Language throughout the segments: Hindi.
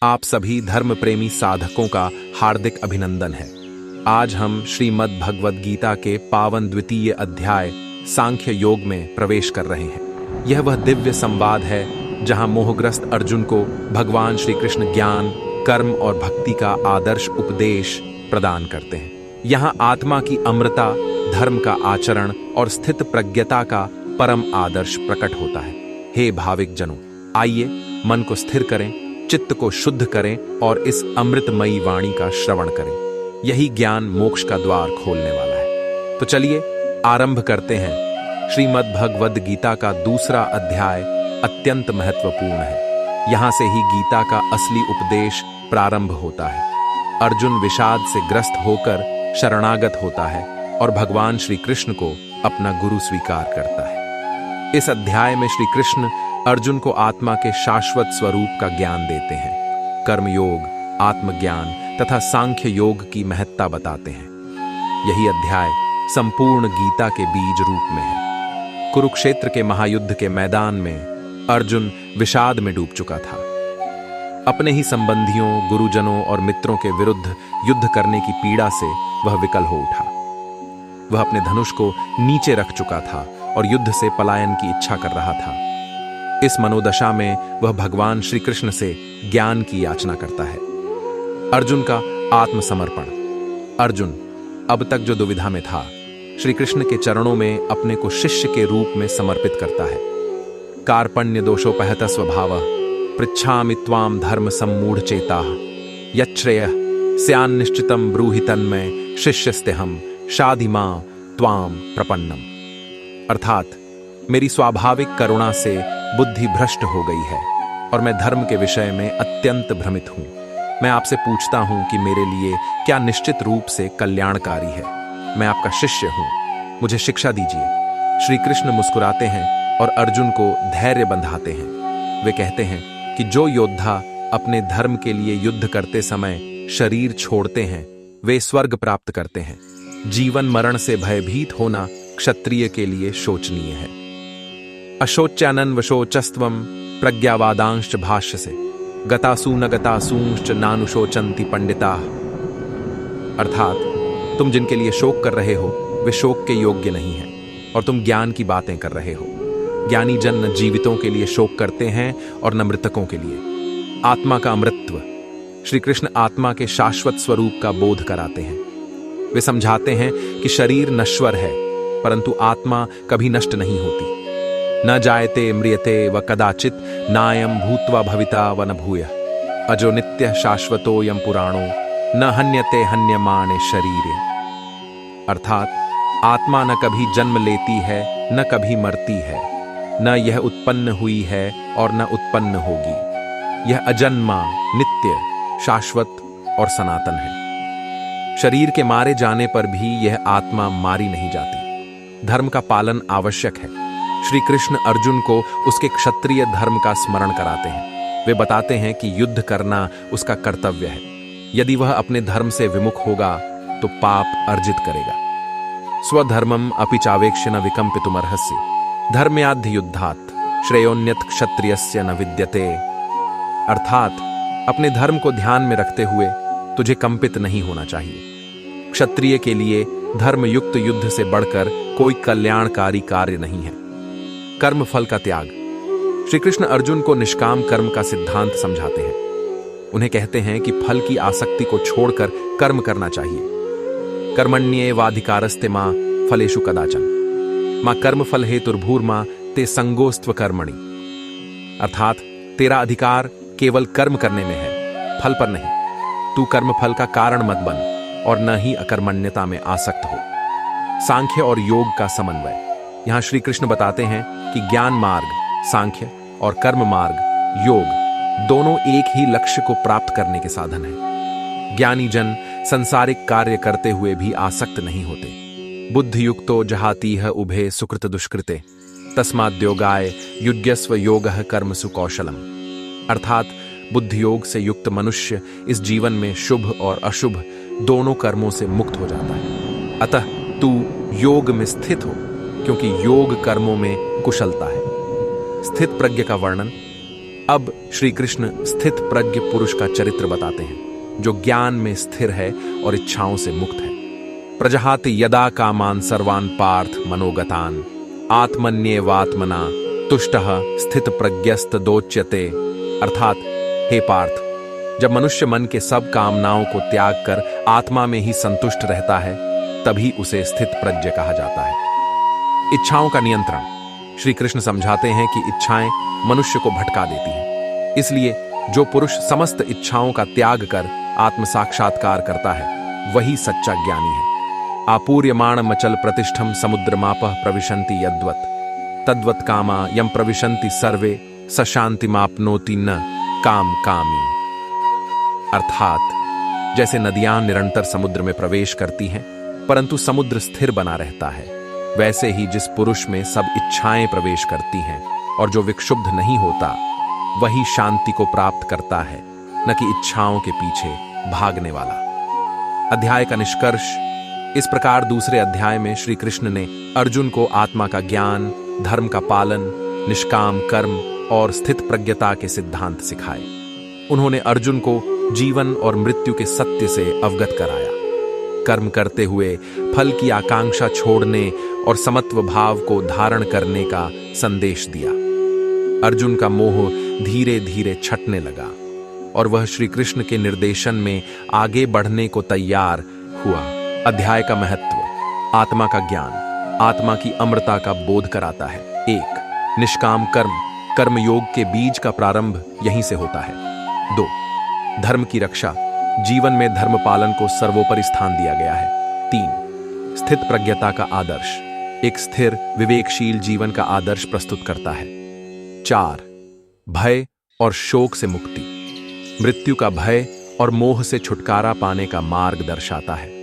आप सभी धर्म प्रेमी साधकों का हार्दिक अभिनंदन है। आज हम श्रीमद् भगवद गीता के पावन द्वितीय अध्याय सांख्य योग में प्रवेश कर रहे हैं। यह वह दिव्य संवाद है जहां मोहग्रस्त अर्जुन को भगवान श्री कृष्ण ज्ञान, कर्म और भक्ति का आदर्श उपदेश प्रदान करते हैं। यहाँ आत्मा की अमृता, धर्म का आचरण और स्थित प्रज्ञता का परम आदर्श प्रकट होता है। हे भाविक जनों, आइए मन को स्थिर करें, चित्त को शुद्ध करें और इस अमृतमयी वाणी का श्रवण करें। यही ज्ञान मोक्ष का द्वार खोलने वाला है। तो चलिए आरंभ करते हैं। श्रीमद् भगवद गीता का दूसरा अध्याय अत्यंत महत्वपूर्ण है। यहां से ही गीता का असली उपदेश प्रारंभ होता है। अर्जुन विषाद से ग्रस्त होकर शरणागत होता है और भगवान श्री कृष्ण को अपना गुरु स्वीकार करता है। इस अध्याय में श्री कृष्ण अर्जुन को आत्मा के शाश्वत स्वरूप का ज्ञान देते हैं। कर्मयोग, आत्मज्ञान तथा सांख्य योग की महत्ता बताते हैं। यही अध्याय संपूर्ण गीता के बीज रूप में है। कुरुक्षेत्र के महायुद्ध के मैदान में अर्जुन विषाद में डूब चुका था। अपने ही संबंधियों, गुरुजनों और मित्रों के विरुद्ध युद्ध करने की पीड़ा से वह विकल हो उठा। वह अपने धनुष को नीचे रख चुका था और युद्ध से पलायन की इच्छा कर रहा था। इस मनोदशा में वह भगवान श्री कृष्ण से ज्ञान की याचना करता है। अर्जुन का आत्मसमर्पण। अर्जुन अब तक जो दुविधा में था, श्री कृष्ण के चरणों में अपने को शिष्य के रूप में समर्पित करता है। कार्पण्य दोषोपहत स्वभावः पृच्छामि त्वां धर्म सम्मूढ़ चेताः यच्छ्रेयः स्यान्निश्चितं ब्रूहि तन्मे शिष्यस्तेहं शाधि मां त्वां प्रपन्नम। अर्थात मेरी स्वाभाविक करुणा से बुद्धि भ्रष्ट हो गई है और मैं धर्म के विषय में अत्यंत भ्रमित हूं। मैं आपसे पूछता हूं कि मेरे लिए क्या निश्चित रूप से कल्याणकारी है। मैं आपका शिष्य हूं, मुझे शिक्षा दीजिए। श्री कृष्ण मुस्कुराते हैं और अर्जुन को धैर्य बंधाते हैं। वे कहते हैं कि जो योद्धा अपने धर्म के लिए युद्ध करते समय शरीर छोड़ते हैं, वे स्वर्ग प्राप्त करते हैं। जीवन मरण से भयभीत होना क्षत्रिय के लिए शोचनीय है। अशोच्यानन वशोचस्त्वं प्रज्ञावादांश्च भाष्य से गतासु न गतासूंश्च नानुशोचन्ति पंडिताः। अर्थात तुम जिनके लिए शोक कर रहे हो वे शोक के योग्य नहीं हैं और तुम ज्ञान की बातें कर रहे हो। ज्ञानी जन न जीवितों के लिए शोक करते हैं और न मृतकों के लिए। आत्मा का अमृतत्व। श्री कृष्ण आत्मा के शाश्वत स्वरूप का बोध कराते हैं। वे समझाते हैं कि शरीर नश्वर है परंतु आत्मा कभी नष्ट नहीं होती। न जायते म्रियते व कदाचित नायं भूत्वा भविता व न भूयः अजो नित्यः शाश्वतोऽयं पुराणो न हन्यते हन्यमाने शरीरे। अर्थात आत्मा न कभी जन्म लेती है न कभी मरती है, न यह उत्पन्न हुई है और न उत्पन्न होगी। यह अजन्मा, नित्य, शाश्वत और सनातन है। शरीर के मारे जाने पर भी यह आत्मा मारी नहीं जाती। धर्म का पालन आवश्यक है। श्री कृष्ण अर्जुन को उसके क्षत्रिय धर्म का स्मरण कराते हैं। वे बताते हैं कि युद्ध करना उसका कर्तव्य है। यदि वह अपने धर्म से विमुख होगा तो पाप अर्जित करेगा। स्वधर्मम अपि चावेक्ष्य न विकंपितुमर्हसि धर्म्याद्ध युद्धात् श्रेयोन्यत क्षत्रियस्य न विद्यते। अर्थात अपने धर्म को ध्यान में रखते हुए तुझे कंपित नहीं होना चाहिए। क्षत्रिय के लिए धर्मयुक्त युद्ध से बढ़कर कोई कल्याणकारी कार्य नहीं है। कर्म फल का त्याग। श्री कृष्ण अर्जुन को निष्काम कर्म का सिद्धांत समझाते हैं। उन्हें कहते हैं कि फल की आसक्ति को छोड़कर कर्म करना चाहिए। कर्मण्येवाधिकारस्ते मां फलेषु कदाचन मां कर्म फल हेतुर्भूर्मा ते संगोस्त्व कर्मणि। अर्थात तेरा अधिकार केवल कर्म करने में है, फल पर नहीं। तू कर्म फल का कारण मत बन और न ही अकर्मण्यता में आसक्त हो। सांख्य और योग का समन्वय। यहां श्री कृष्ण बताते हैं कि ज्ञान मार्ग, सांख्य और कर्म मार्ग, योग दोनों एक ही लक्ष्य को प्राप्त करने के साधन हैं। ज्ञानी जन संसारिक कार्य करते हुए भी आसक्त नहीं होते। बुद्धियुक्तो जहातीह उभे सुकृत दुष्कृते तस्माद्योगाय युज्यस्व योगः कर्मसु कौशलम। अर्थात बुद्धियोग से युक्त मनुष्य इस जीवन में शुभ और अशुभ दोनों कर्मों से मुक्त हो जाता है। अतः तू योग में स्थित हो, क्योंकि योग कर्मों में कुशलता है। स्थित प्रज्ञ का वर्णन। अब श्री कृष्ण स्थित प्रज्ञ पुरुष का चरित्र बताते हैं, जो ज्ञान में स्थिर है और इच्छाओं से मुक्त है। प्रजहाति यदा कामान सर्वान पार्थ मनोगतान आत्मन्येवात्मना तुष्टः स्थित प्रज्ञस्त दोच्यते। अर्थात हे पार्थ, जब मनुष्य मन के सब कामनाओं को त्याग कर आत्मा में ही संतुष्ट रहता है, तभी उसे स्थित प्रज्ञ कहा जाता है। इच्छाओं का नियंत्रण। श्री कृष्ण समझाते हैं कि इच्छाएं मनुष्य को भटका देती हैं। इसलिए जो पुरुष समस्त इच्छाओं का त्याग कर आत्म साक्षात्कार करता है, वही सच्चा ज्ञानी है। आपूर्यमाण मचल प्रतिष्ठम समुद्रमापः प्रविशन्ति यद्वत् तद्वत् कामा यम प्रविशन्ति सर्वे सशांतिमाप्नोति न काम कामी। अर्थात जैसे नदियां निरंतर समुद्र में प्रवेश करती हैं, परंतु समुद्र स्थिर बना रहता है, वैसे ही जिस पुरुष में सब इच्छाएं प्रवेश करती हैं और जो विक्षुब्ध नहीं होता, वही शांति को प्राप्त करता है, न कि इच्छाओं के पीछे भागने वाला। अध्याय का निष्कर्ष। इस प्रकार दूसरे अध्याय में श्री कृष्ण ने अर्जुन को आत्मा का ज्ञान, धर्म का पालन, निष्काम कर्म और स्थित प्रज्ञता के सिद्धांत सिखाए। उन्होंने अर्जुन को जीवन और मृत्यु के सत्य से अवगत कराया। कर्म करते हुए फल की आकांक्षा छोड़ने और समत्व भाव को धारण करने का संदेश दिया। अर्जुन का मोह धीरे धीरे छटने लगा और वह श्री कृष्ण के निर्देशन में आगे बढ़ने को तैयार हुआ। अध्याय का महत्व। आत्मा का ज्ञान आत्मा की अमरता का बोध कराता है। 1. निष्काम कर्म। कर्मयोग के बीज का प्रारंभ यहीं से होता है। 2. धर्म की रक्षा। जीवन में धर्म पालन को सर्वोपरि स्थान दिया गया है। 3. स्थित प्रज्ञता का आदर्श। एक स्थिर विवेकशील जीवन का आदर्श प्रस्तुत करता है। 4. भय और शोक से मुक्ति। मृत्यु का भय और मोह से छुटकारा पाने का मार्ग दर्शाता है।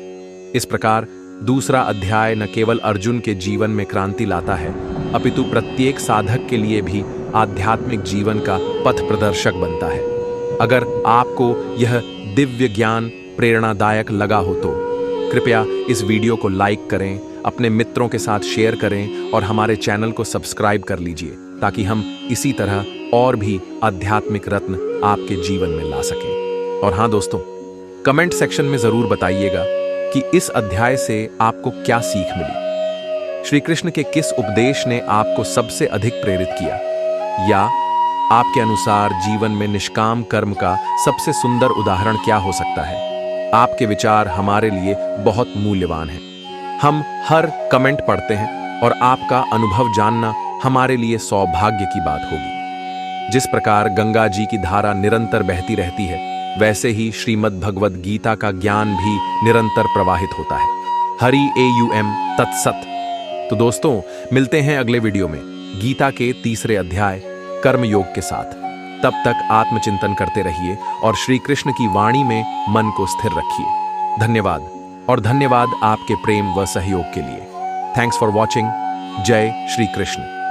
इस प्रकार दूसरा अध्याय न केवल अर्जुन के जीवन में क्रांति लाता है, अपितु प्रत्येक साधक के लिए भी आध्यात्मिक जीवन का पथ प्रदर्शक बनता है। अगर आपको यह दिव्य ज्ञान प्रेरणादायक लगा हो तो कृपया इस वीडियो को लाइक करें, अपने मित्रों के साथ शेयर करें और हमारे चैनल को सब्सक्राइब कर लीजिए, ताकि हम इसी तरह और भी आध्यात्मिक रत्न आपके जीवन में ला सकें। और हाँ दोस्तों, कमेंट सेक्शन में जरूर बताइएगा कि इस अध्याय से आपको क्या सीख मिली। श्री कृष्ण के किस उपदेश ने आपको सबसे अधिक प्रेरित किया, या आपके अनुसार जीवन में निष्काम कर्म का सबसे सुंदर उदाहरण क्या हो सकता है। आपके विचार हमारे लिए बहुत मूल्यवान हैं। हम हर कमेंट पढ़ते हैं और आपका अनुभव जानना हमारे लिए सौभाग्य की बात होगी। जिस प्रकार गंगा जी की धारा निरंतर बहती रहती है, वैसे ही श्रीमद् भगवद गीता का ज्ञान भी निरंतर प्रवाहित होता है। हरि AUM तत्सत। तो दोस्तों, मिलते हैं अगले वीडियो में गीता के तीसरे अध्याय कर्म योग के साथ। तब तक आत्मचिंतन करते रहिए और श्री कृष्ण की वाणी में मन को स्थिर रखिए। धन्यवाद, और धन्यवाद आपके प्रेम व सहयोग के लिए। Thanks for watching. जय श्री कृष्ण।